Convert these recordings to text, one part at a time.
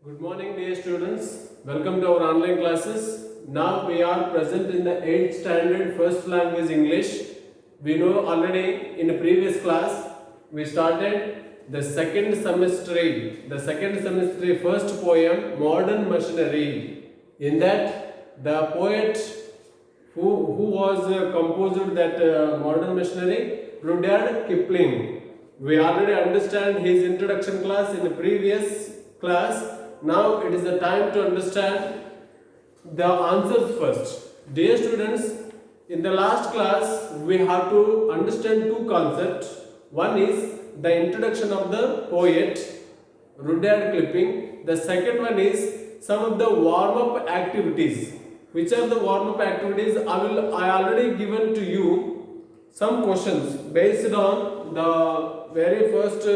Good morning, dear students. Welcome to our online classes. Now we are present in the 8th standard first language English. We know already in the previous class we started the second semester first poem Modern Machinery. In that the poet who was composed that Modern Machinery, Rudyard Kipling. We already understand his introduction class in the previous class. Now it is the time to understand the answers first. Dear students, in the last class we have to understand two concepts. One is the introduction of the poet Rudyard Kipling. The second one is some of the warm-up activities. Which are the warm-up activities? I already given to you some questions based on the very first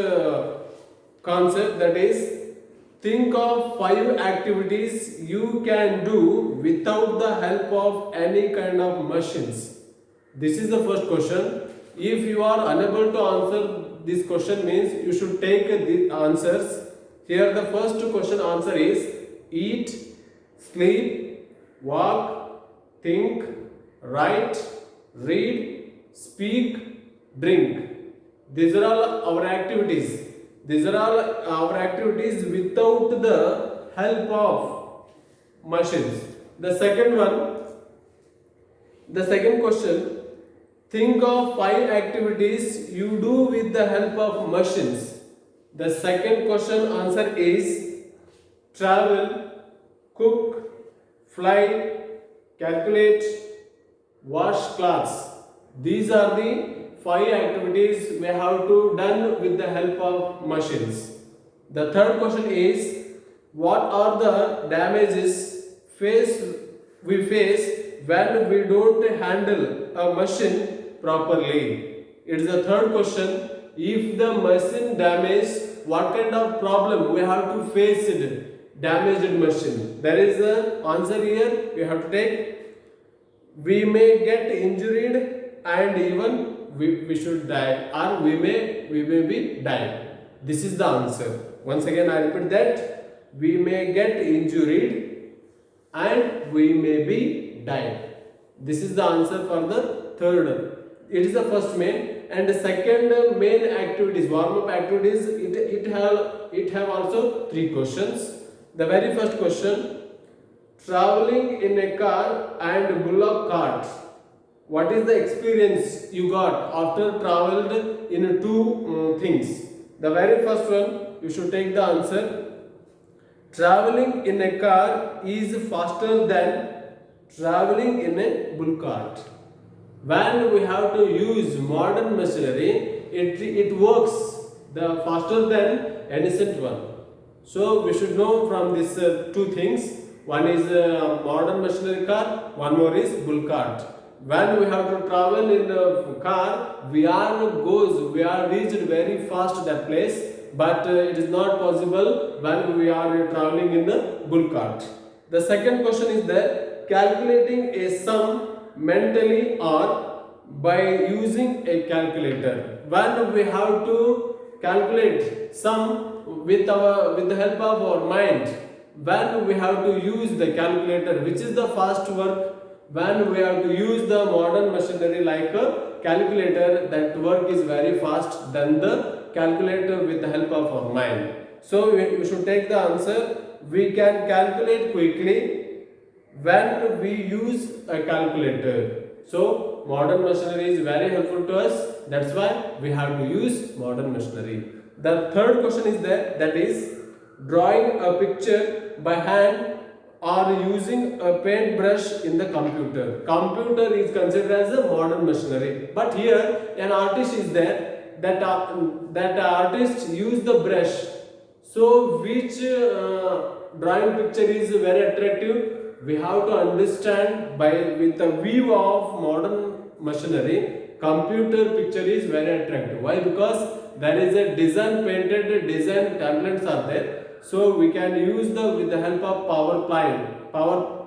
concept, that is, think of 5 activities you can do without the help of any kind of machines. This is the first question. If you are unable to answer this question, means you should take the answers. Here the first question answer is eat, sleep, walk, think, write, read, speak, drink. These are all our activities. These are all our activities without the help of machines. The second question, think of 5 activities you do with the help of machines. The second question answer is travel, cook, fly, calculate, wash clothes. These are the 5 activities we have to done with the help of machines. The third question is what are the damages we face when we don't handle a machine properly. It is the third question. If the machine damaged, what kind of problem we have to face it? Damaged machine. There is an answer here. We have to take. We may get injured and even we should die, or we may be died. This is the answer. Once again I repeat that we may get injured and we may be died. This is the answer for the third. It is the first main, and the second main activities, warm-up activities. It have also 3 questions. The very first question, traveling in a car and bullock cart. What is the experience you got after traveled in 2 things? The very first one, you should take the answer. Traveling in a car is faster than traveling in a bull cart. When we have to use modern machinery, it works the faster than ancient one. So we should know from these 2 things. One is modern machinery car, one more is bull cart. When we have to travel in a car, we are reached very fast that place, but it is not possible when we are traveling in the bull cart. The second question is that calculating a sum mentally or by using a calculator. When we have to calculate sum with the help of our mind, when we have to use the calculator, which is the fast work. When we have to use the modern machinery like a calculator, that work is very fast than the calculator with the help of our mind. So we should take the answer. We can calculate quickly when we use a calculator. So modern machinery is very helpful to us. That's why we have to use modern machinery. The third question is that is drawing a picture by hand or using a paintbrush in the computer. Computer is considered as a modern machinery. But here an artist is there. That artist use the brush. So which drawing picture is very attractive? We have to understand with the view of modern machinery. Computer picture is very attractive. Why? Because there is a design templates are there. So we can use with the help of power paint or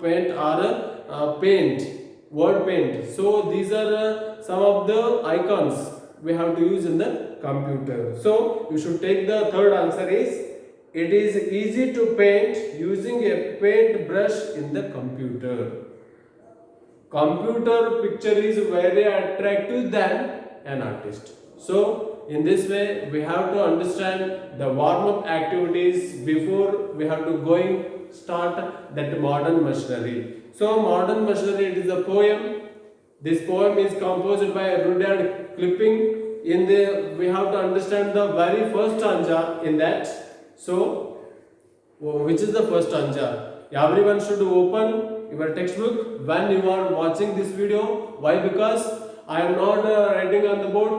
word paint. So these are some of the icons we have to use in the computer. So you should take the third answer is it is easy to paint using a paint brush in the computer. Computer picture is very attractive than an artist. So in this way we have to understand the warm-up activities before we have to start that modern machinery. So modern machinery, it is a poem. This poem is composed by Rudyard Kipling. We have to understand the very first stanza in that. So which is the first stanza? Everyone should open your textbook when you are watching this video. Why? Because I am not writing on the board.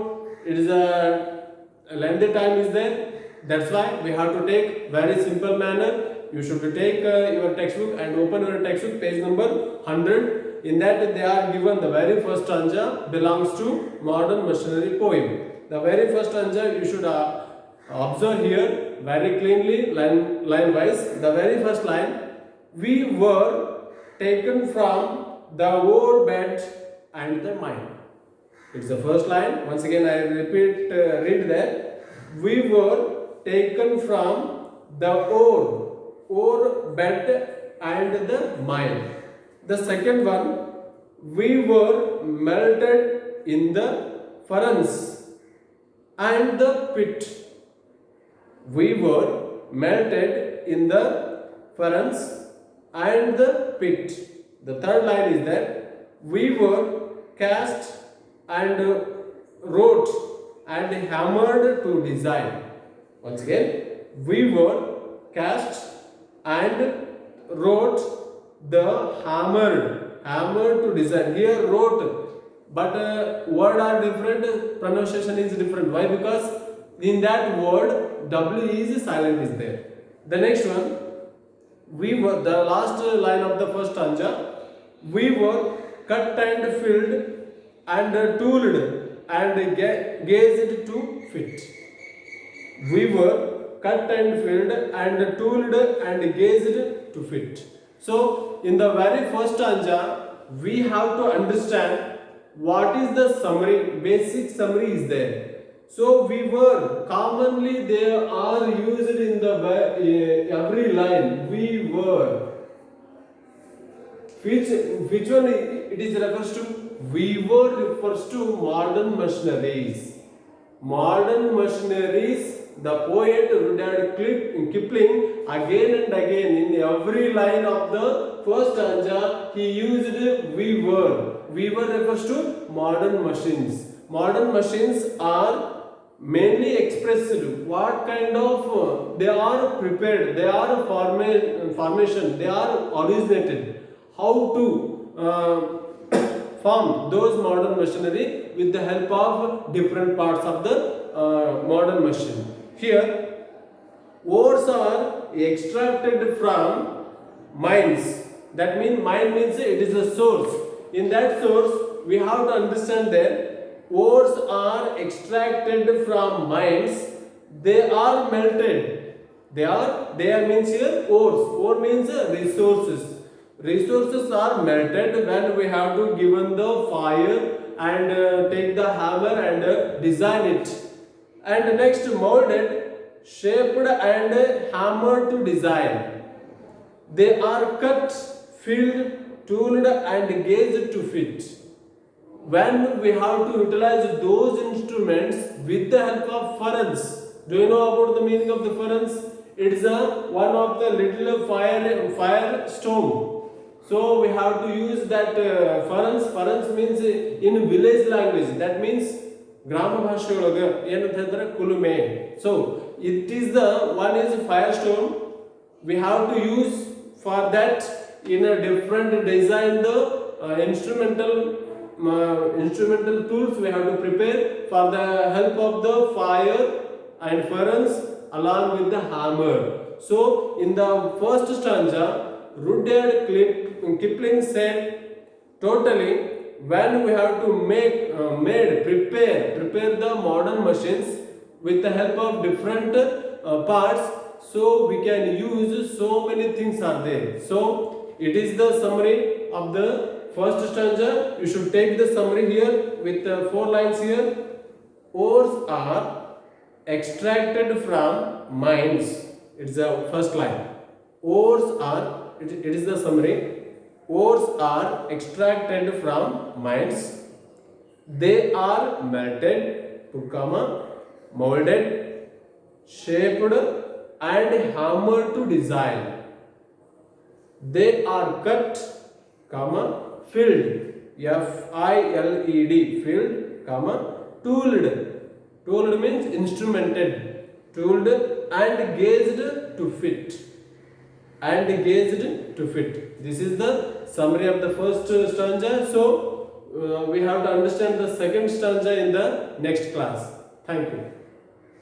It is a lengthy time is there. That's why we have to take very simple manner. You should take your textbook and open your textbook, page number 100. In that they are given the very first stanza belongs to modern machinery poem. The very first stanza you should observe here very cleanly, line wise. The very first line: we were taken from the overbed and the mind. It's the first line. Once again I repeat, read that. We were taken from the overbed and the mind. The second one: we were melted in the furnace and the pit. We were melted in the furnace and the pit. The third line is that we were cast and wrought and hammered to design. Once again, we were cast and wrought the hammered to design. Here wrote, but word are different, pronunciation is different. Why? Because in that word W is silent is there. The next one, we were, the last line of the first stanza: we were cut and filled and tooled and gazed to fit. We were cut and filled and tooled and gazed to fit. So in the very first stanza we have to understand what is the summary, basic summary is there. So we were, commonly they are used in the every line. We were. Which one it is refers to? We were refers to modern machineries. Modern machineries, the poet Rudyard Kipling, again and again in every line of the first stanza he used we were. We were refers to modern machines. Modern machines are mainly expressed what kind of they are prepared, they are formation, they are originated, how to form those modern machinery with the help of different parts of the modern machine. Here ores are extracted from mines. That means mine means it is a source. In that source we have to understand that ores are extracted from mines. They are melted. They are means here ores. Ore means resources. Resources are melted when we have to given the fire and take the hammer and design it. And next molded, shaped and hammered to design. They are cut, filled, tooled and gauged to fit. When we have to utilize those instruments with the help of furnace. Do you know about the meaning of the furnace? It is one of the little fire stone. So we have to use that furnace. Furnace means in village language. That means grama bhashayolaga ಏನಂತಂದ್ರೆ ಕುಲುಮೆ. So it is the one is firestone. We have to use for that in a different design the instrumental tools we have to prepare for the help of the fire and furnace along with the hammer. So in the first stanza, Rudyard Kipling said totally when we have to prepare the modern machines with the help of different parts, so we can use so many things are there. So it is the summary of the first stanza. You should take the summary here with 4 lines here. Ores are extracted from mines. It's the first line. Ores are, it is the summary. Ores are extracted from mines. They are melted, to comma, molded, shaped, and hammered to design. They are cut, comma, filled, F-I-L-E-D, filled, comma, tooled. Tooled means instrumented, tooled and gauged to fit. And gauged to fit. This is the summary of the first stanza. So we have to understand the second stanza in the next class. Thank you.